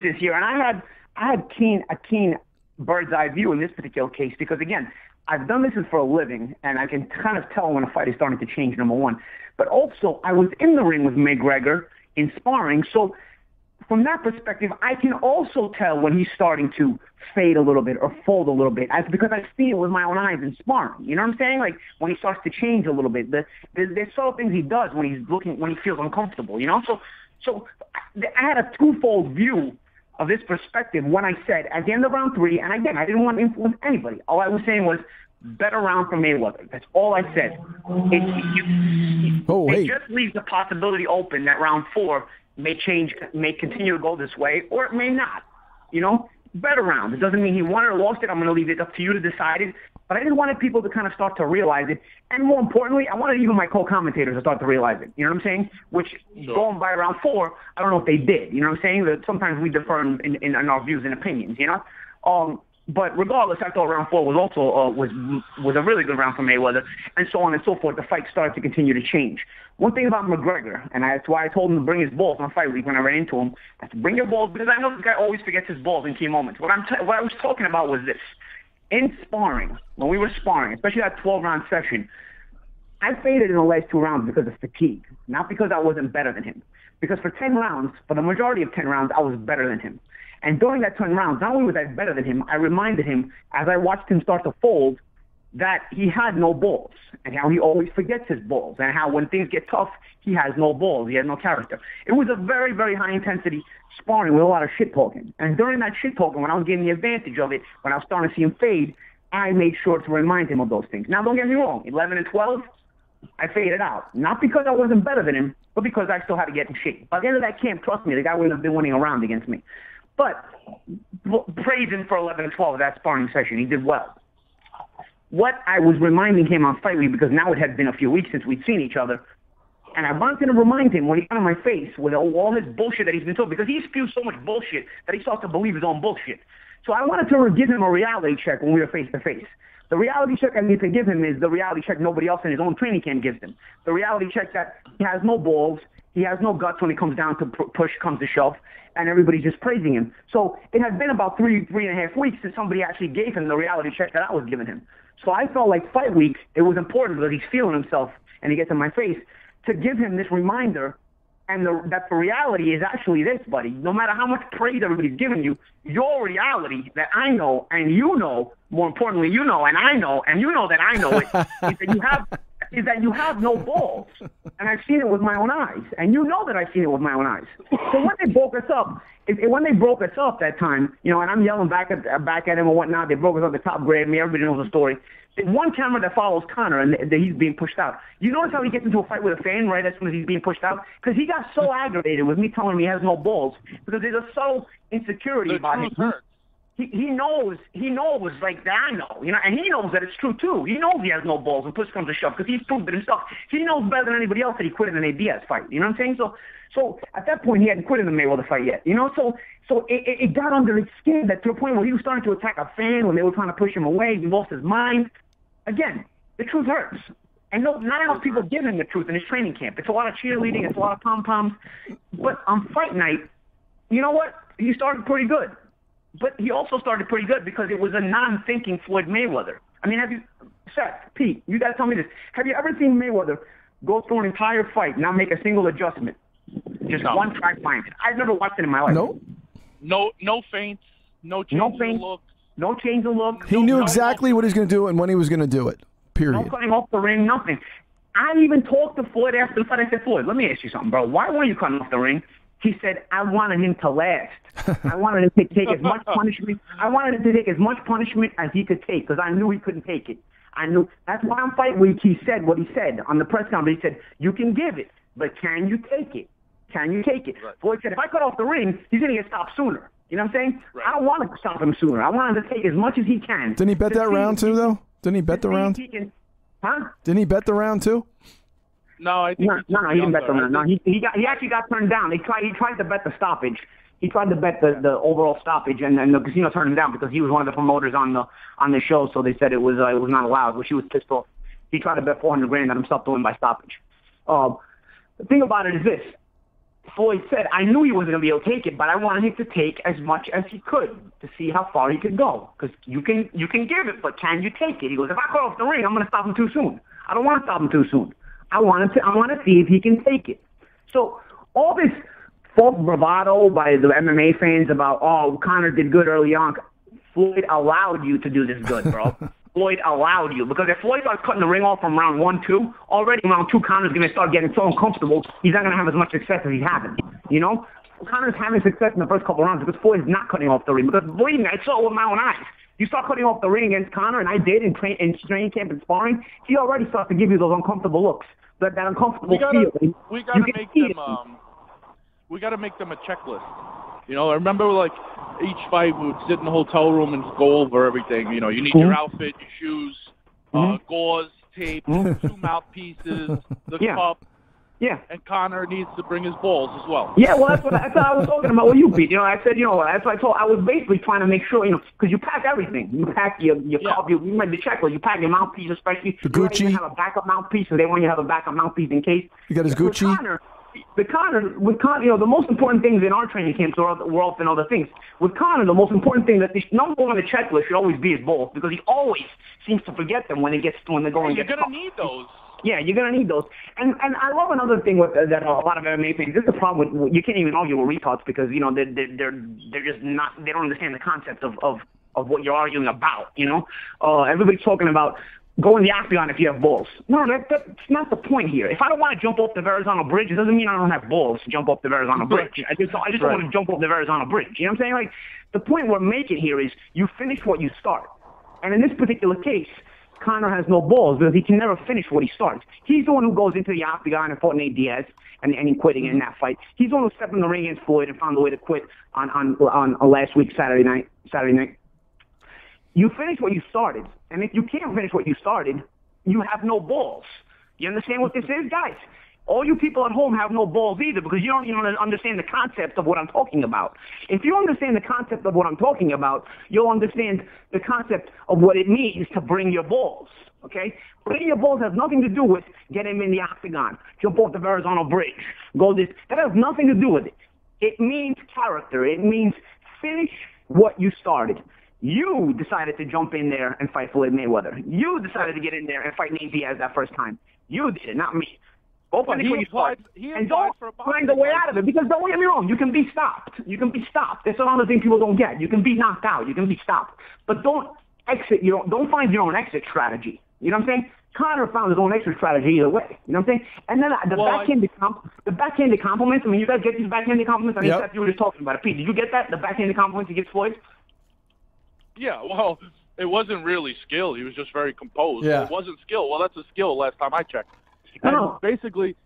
this year, and I had a keen bird's eye view in this particular case because, again, I've done this for a living, and I can kind of tell when a fight is starting to change, number one. But also, I was in the ring with McGregor in sparring, so from that perspective, I can also tell when he's starting to fade a little bit or fold a little bit, because I see it with my own eyes in sparring. You know what I'm saying? Like when he starts to change a little bit, there's subtle things he does when he feels uncomfortable. You know, so I had a twofold view of this perspective when I said at the end of round 3, and again, I didn't want to influence anybody. All I was saying was better round for Mayweather. That's all I said. It just leaves the possibility open that round 4 may continue to go this way, or it may not. You know, better round. It doesn't mean he won or lost it. I'm going to leave it up to you to decide it. But I just wanted people to kind of start to realize it. And more importantly, I wanted even my co-commentators to start to realize it. You know what I'm saying? Which, going by round 4, I don't know if they did. You know what I'm saying? That sometimes we differ in our views and opinions, you know? But regardless, I thought round 4 was also was a really good round for Mayweather, and so on and so forth. The fight started to continue to change. One thing about McGregor, and that's why I told him to bring his balls on fight week when I ran into him. That's bring your balls, because I know this guy always forgets his balls in key moments. What I was talking about was this. In sparring, when we were sparring, especially that 12-round session, I faded in the last 2 rounds because of fatigue, not because I wasn't better than him. Because for 10 rounds, for the majority of 10 rounds, I was better than him. And during that 10 rounds, not only was I better than him, I reminded him, as I watched him start to fold, that he had no balls, and how he always forgets his balls, and how when things get tough, he has no balls, he has no character. It was a very, very high-intensity sparring with a lot of shit-talking. And during that shit-talking, when I was getting the advantage of it, when I was starting to see him fade, I made sure to remind him of those things. Now, don't get me wrong, 11 and 12, I faded out. Not because I wasn't better than him, but because I still had to get in shape. By the end of that camp, trust me, the guy wouldn't have been winning a round against me. But praise him for 11 and 12 that sparring session. He did well. What I was reminding him on fight week, because now it had been a few weeks since we'd seen each other, and I wanted to remind him when he got on my face with all his bullshit that he's been told, because he spews so much bullshit that he starts to believe his own bullshit. So I wanted to give him a reality check when we were face to face. The reality check I need to give him is the reality check nobody else in his own training camp gives him. The reality check that he has no balls, he has no guts when it comes down to push comes to shove, and everybody's just praising him. So it has been about three and a half weeks since somebody actually gave him the reality check that I was giving him. So I felt like fight week, it was important because he's feeling himself and he gets in my face, to give him this reminder, and that the reality is actually this, buddy. No matter how much praise everybody's giving you, your reality that I know and you know, more importantly, you know and I know and you know that I know it, is that you have no balls. And I've seen it with my own eyes. And you know that I've seen it with my own eyes. So when they broke us up, that time, you know, and I'm yelling back at him and whatnot, they broke us up, the top grade me, everybody knows the story. There's one camera that follows Conor, and he's being pushed out. You notice how he gets into a fight with a fan right as soon as he's being pushed out? Because he got so aggravated with me telling him he has no balls, because there's a subtle insecurity about him. He knows, like, that I know, you know, and he knows that it's true, too. He knows he has no balls when push comes to shove, because he's proved it himself. He knows better than anybody else that he quit in an Diaz fight, you know what I'm saying? So at that point, he hadn't quit in the Mayweather fight yet, you know? So it got under his skin, that to a point where he was starting to attack a fan when they were trying to push him away. He lost his mind. Again, the truth hurts. And not enough people give him the truth in his training camp. It's a lot of cheerleading. It's a lot of pom-poms. But on fight night, you know what? He started pretty good. But he also started pretty good because it was a non-thinking Floyd Mayweather. I mean, Seth, Pete, you got to tell me this. Have you ever seen Mayweather go through an entire fight, not make a single adjustment? Just one track mind. I've never watched it in my life. No feints. No change of look. No change of look. He knew exactly what he was going to do and when he was going to do it. Period. No cutting off the ring, nothing. I even talked to Floyd after the fight. I said, Floyd, let me ask you something, bro. Why weren't you cutting off the ring? He said, I wanted him to last. I wanted him to take as much punishment. I wanted him to take as much punishment as he could take, because I knew he couldn't take it. I knew. That's why on fight week he said what he said on the press conference. He said, you can give it, but can you take it? Can you take it? Right. Floyd said, if I cut off the ring, he's going to get stopped sooner. You know what I'm saying? Right. I don't want to stop him sooner. I want him to take as much as he can. Didn't he bet that round too, though? Didn't he bet the round? Didn't he bet the round too? No, I think no, he didn't bet the round. No, he actually got turned down. He tried to bet the stoppage. He tried to bet the overall stoppage, and the casino turned him down because he was one of the promoters on the show. So they said it was not allowed, which he was pissed off. He tried to bet $400,000 on himself to win by stoppage. The thing about it is this: Floyd said, I knew he wasn't going to be able to take it, but I wanted him to take as much as he could to see how far he could go. Because you can give it, but can you take it? He goes, if I cut off the ring, I'm going to stop him too soon. I don't want to stop him too soon. I want to see if he can take it. So all this false bravado by the MMA fans about, oh, Conor did good early on. Floyd allowed you to do this good, bro. Floyd allowed you. Because if Floyd starts cutting the ring off from round 1, 2, already round 2, Conor's going to start getting so uncomfortable, he's not going to have as much success as he's having. You know? Conor's having success in the first couple of rounds because Floyd's not cutting off the ring. Because, believe me, I saw it with my own eyes. You start cutting off the ring against Conor, and I did in training camp and sparring, he already starts to give you those uncomfortable looks. That uncomfortable feeling. We got to make them a checklist. You know, I remember, like, each fight we would sit in the hotel room and go over everything. You know, you need your outfit, your shoes, gauze, tape, 2 mouthpieces, the cup. Yeah. And Conor needs to bring his balls as well. Yeah, well, that's what I was talking about with you, Pete. You know, I said, you know, that's what I was basically trying to make sure, you know, because you pack everything. You pack your cup, you made the checklist, you pack your mouthpiece, especially. The Gucci. You have a backup mouthpiece, so they want you to have a backup mouthpiece in case. You got his Gucci. With Conor, you know, the most important things in our training camps were often other things. With Conor, the most important thing that the number one on the checklist should always be his balls, because he always seems to forget them when they go and You're get gonna need those. Yeah, you're gonna need those. And I love another thing with that a lot of MMA fans. This is the problem with you can't even argue with retards because you know they're just not, they don't understand the concept of what you're arguing about. You know, everybody's talking about go in the octagon if you have balls. No, that's not the point here. If I don't want to jump off the Verrazano Bridge, it doesn't mean I don't have balls to jump off the Verrazano Bridge. I just don't want to jump off the Verrazano Bridge. You know what I'm saying? Like, the point we're making here is you finish what you start. And in this particular case, Conor has no balls because he can never finish what he starts. He's the one who goes into the octagon and fought Nate Diaz and he quit again in that fight. He's the one who stepped in the ring against Floyd and found a way to quit on last week, Saturday night. You finish what you started. And if you can't finish what you started, you have no balls. You understand what this is, guys? All you people at home have no balls either because you don't even understand the concept of what I'm talking about. If you understand the concept of what I'm talking about, you'll understand the concept of what it means to bring your balls. Okay? Bringing your balls has nothing to do with getting in the octagon, jump off the Verrazano Bridge, go this. That has nothing to do with it. It means character. It means finish what you started. You decided to jump in there and fight Floyd Mayweather. You decided to get in there and fight Nate Diaz that first time. You did it, not me. Go finish what you started. And don't find a way out of it. Because don't get me wrong, you can be stopped. You can be stopped. That's another thing people don't get. You can be knocked out. You can be stopped. But don't find your own exit strategy. You know what I'm saying? Conor found his own exit strategy either way. You know what I'm saying? And then the backhanded compliments. I mean, you guys get these backhanded compliments? I mean, that's you were just talking about it. Pete, did you get that? The backhanded compliments he gives Floyd? Yeah, well, it wasn't really skill. He was just very composed. Yeah. It wasn't skill. Well, that's a skill last time I checked. And basically,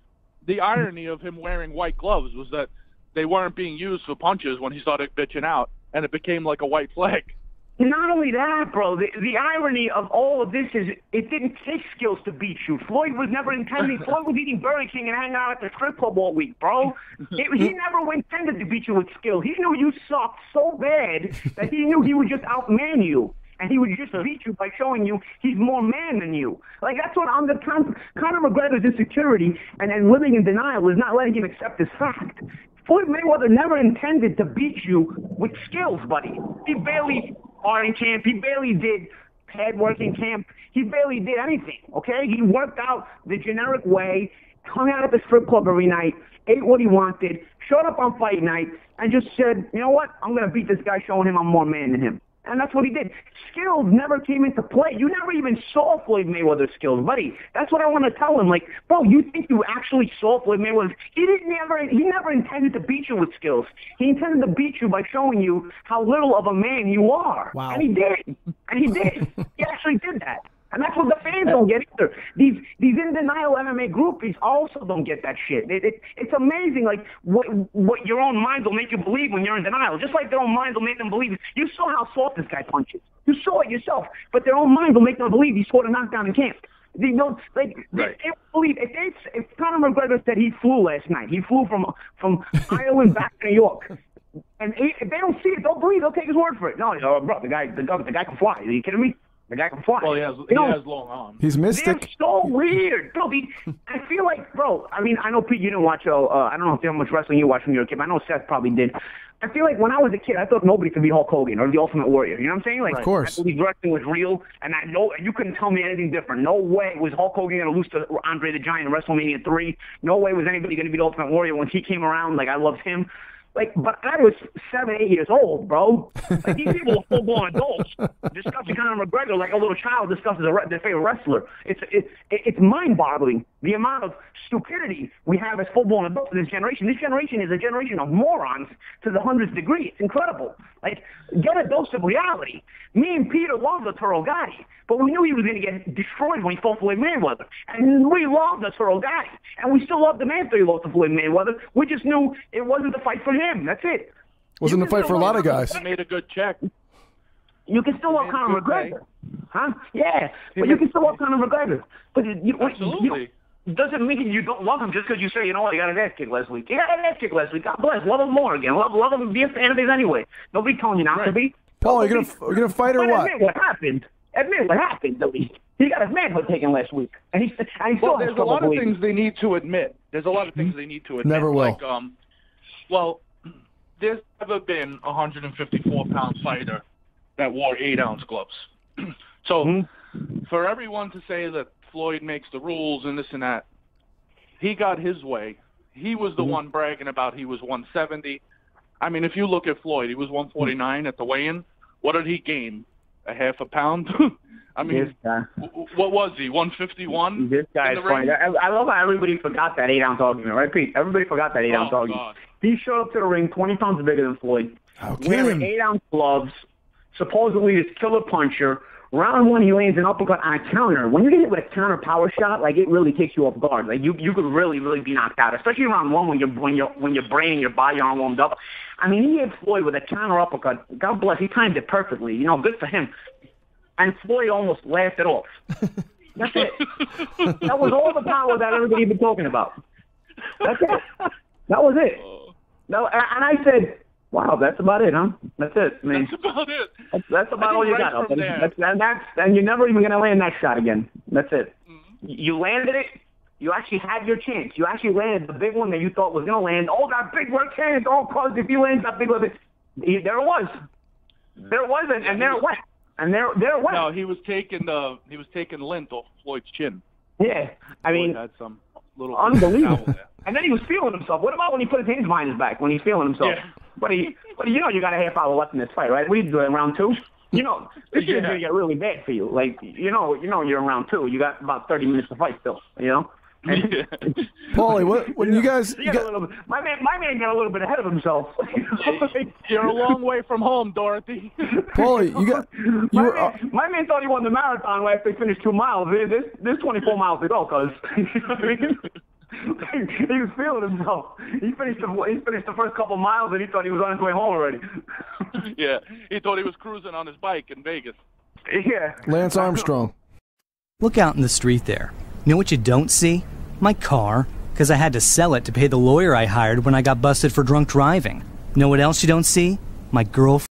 the irony of him wearing white gloves was that they weren't being used for punches when he started bitching out, and it became like a white flag. Not only that, bro, the irony of all of this is it didn't take skills to beat you. Floyd was never intending. Floyd was eating Burger King and hanging out at the strip club all week, bro. He never intended to beat you with skill. He knew you sucked so bad that he knew he would just outman you. And he would just beat you by showing you he's more man than you. Like, that's what Conor McGregor's insecurity and living in denial is not letting him accept this fact. Floyd Mayweather never intended to beat you with skills, buddy. He barely are in camp. He barely did pad work in camp. He barely did anything, okay? He worked out the generic way, hung out at the strip club every night, ate what he wanted, showed up on fight night, and just said, you know what? I'm going to beat this guy showing him I'm more man than him. And that's what he did. Skills never came into play. You never even saw Floyd Mayweather's skills, buddy. That's what I want to tell him. Like, bro, you think you actually saw Floyd Mayweather? He never intended to beat you with skills. He intended to beat you by showing you how little of a man you are. Wow. And he did. He actually did that. And that's what the fans don't get either. These in-denial MMA groupies also don't get that shit. It's amazing, like, what your own mind will make you believe when you're in denial. Just like their own mind will make them believe. You saw how soft this guy punches. You saw it yourself. But their own mind will make them believe he scored a knockdown in camp. They don't, like, right. They believe. If Conor McGregor said he flew last night, he flew from Ireland back to New York. And if they don't see it, don't believe. They'll take his word for it. No, bro, the guy can fly. Are you kidding me? The guy can fly. Well, he has long arms. He's mystic. They're so weird. Bro, I feel like, bro, I mean, I know, Pete, you didn't watch, I don't know how much wrestling you watched when you were a kid, but I know Seth probably did. I feel like when I was a kid, I thought nobody could be Hulk Hogan or the Ultimate Warrior. You know what I'm saying? Like, of course. I believe wrestling was real, and you couldn't tell me anything different. No way was Hulk Hogan going to lose to Andre the Giant in WrestleMania 3. No way was anybody going to be the Ultimate Warrior when he came around. Like, I loved him. Like, but I was 7, 8 years old, bro. Like, these people are full-blown adults discussing Conor McGregor like a little child discusses their favorite wrestler. It's mind-boggling, the amount of stupidity we have as full-blown adults in this generation. This generation is a generation of morons to the 100th degree. It's incredible. Like, get a dose of reality. Me and Peter loved the Toro Gotti, but we knew he was going to get destroyed when he fought Floyd Mayweather. And we loved the Toro Gotti, and we still loved the man after he lost to Floyd Mayweather. We just knew it wasn't the fight for him. That's it. Wasn't the fight for a lot of guys. He made a good check. You can still love Conor McGregor. Huh? Yeah, but you can still love Conor McGregor. But Absolutely. Doesn't mean you don't love him just because you say, you know what, you got an ass kick last week. You got an ass kick last week. God bless. Love him more again. Love him. Be a fan of his anyway. Nobody telling you not to be. Paul, you're gonna fight or what? Admit what happened. Admit what happened, though. He got his manhood taken last week, and he still there's a lot of things they need to admit. Never will. Like, well, there's never been a 154-pound fighter that wore 8-ounce gloves. So for everyone to say that Floyd makes the rules and this and that, he got his way. He was the one bragging about he was 170. I mean, if you look at Floyd, he was 149 at the weigh-in. What did he gain? A half a pound? I mean, what was he, 151? This guy is funny. I love how everybody forgot that 8-ounce argument, right, Pete? Everybody forgot that 8-ounce argument. God. He showed up to the ring 20 pounds bigger than Floyd, wearing 8-ounce gloves, supposedly this killer puncher. Round one, he lands an uppercut on a counter. When you get hit with a counter power shot, like, it really takes you off guard. Like, you could really be knocked out, especially round one when your brain and your body aren't warmed up. I mean, he hit Floyd with a counter uppercut. God bless, he timed it perfectly. You know, good for him. And Floyd almost laughed it off. That's it. That was all the power that everybody had been talking about. That's it. That was it. No, and I said, wow, that's about it, huh? That's it. I mean, that's about it. That's about all you got. And you're never even going to land that shot again. That's it. You landed it. You actually had your chance. You actually landed the big one that you thought was going to land. Oh, that big one chance. Oh, cause if you land that big one, there it was. There it was, and there it went. And there it went. No, he was taking lint off Floyd's chin. Yeah, I mean, Floyd had some little unbelievable. And then he was feeling himself. What about when he put his hands behind his back? When he's feeling himself. Yeah. But you know you got a half hour left in this fight, right? What are you doing, round two? You know, this is going to get really bad for you. Like, you know you're in round two. You got about 30 minutes to fight still, you know? Paulie, when you guys... My man got a little bit ahead of himself. You're a long way from home, Dorothy. Paulie, my man thought he won the marathon after he finished 2 miles. There's 24 miles to go, cuz. You know what I mean? He was feeling himself. He finished the first couple miles, and he thought he was on his way home already. Yeah, he thought he was cruising on his bike in Vegas. Yeah. Lance Armstrong. Look out in the street there. You know what you don't see? My car, because I had to sell it to pay the lawyer I hired when I got busted for drunk driving. You know what else you don't see? My girlfriend.